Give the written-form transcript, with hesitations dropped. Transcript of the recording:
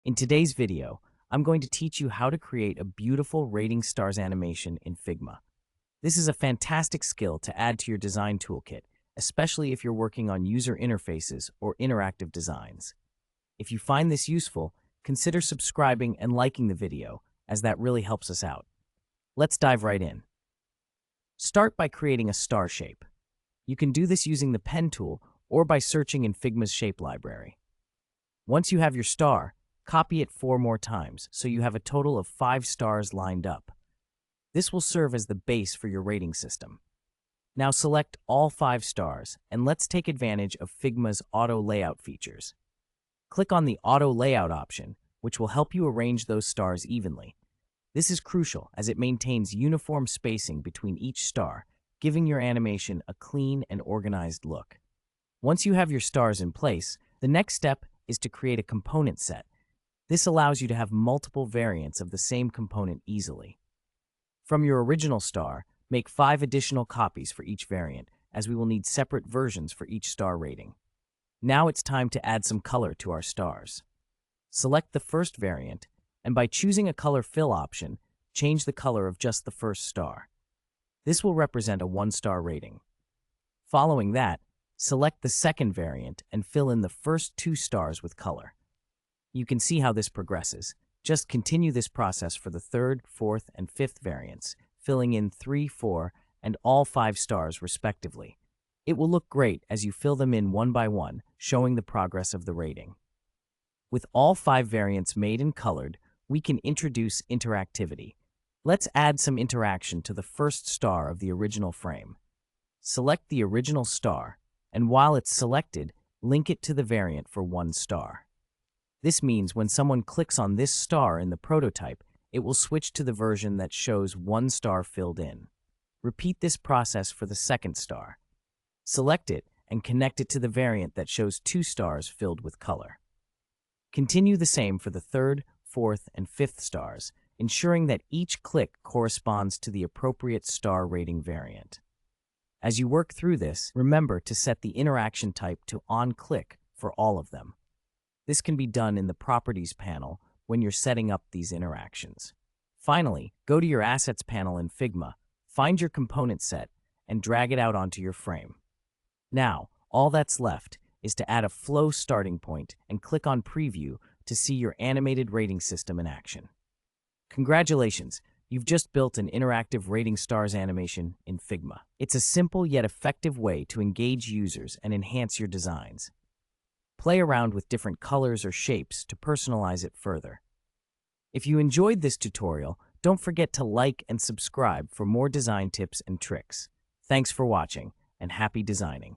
In today's video, I'm going to teach you how to create a beautiful rating stars animation in Figma. This is a fantastic skill to add to your design toolkit, especially if you're working on user interfaces or interactive designs. If you find this useful, consider subscribing and liking the video, as that really helps us out. Let's dive right in. Start by creating a star shape. You can do this using the pen tool or by searching in Figma's shape library. Once you have your star, copy it 4 more times so you have a total of 5 stars lined up. This will serve as the base for your rating system. Now select all 5 stars and let's take advantage of Figma's auto layout features. Click on the auto layout option, which will help you arrange those stars evenly. This is crucial as it maintains uniform spacing between each star, giving your animation a clean and organized look. Once you have your stars in place, the next step is to create a component set. This allows you to have multiple variants of the same component easily. From your original star, make 5 additional copies for each variant, as we will need separate versions for each star rating. Now it's time to add some color to our stars. Select the first variant, and by choosing a color fill option, change the color of just the first star. This will represent a 1-star rating. Following that, select the second variant and fill in the first 2 stars with color. You can see how this progresses. Just continue this process for the 3rd, 4th, and 5th variants, filling in 3, 4, and all 5 stars respectively. It will look great as you fill them in one by one, showing the progress of the rating. With all 5 variants made and colored, we can introduce interactivity. Let's add some interaction to the first star of the original frame. Select the original star, and while it's selected, link it to the variant for 1 star. This means when someone clicks on this star in the prototype, it will switch to the version that shows 1 star filled in. Repeat this process for the second star. Select it and connect it to the variant that shows 2 stars filled with color. Continue the same for the 3rd, 4th, and 5th stars, ensuring that each click corresponds to the appropriate star rating variant. As you work through this, remember to set the interaction type to on-click for all of them. This can be done in the Properties panel when you're setting up these interactions. Finally, go to your Assets panel in Figma, find your component set, and drag it out onto your frame. Now, all that's left is to add a flow starting point and click on Preview to see your animated rating system in action. Congratulations! You've just built an interactive rating stars animation in Figma. It's a simple yet effective way to engage users and enhance your designs. Play around with different colors or shapes to personalize it further. If you enjoyed this tutorial, don't forget to like and subscribe for more design tips and tricks. Thanks for watching, and happy designing!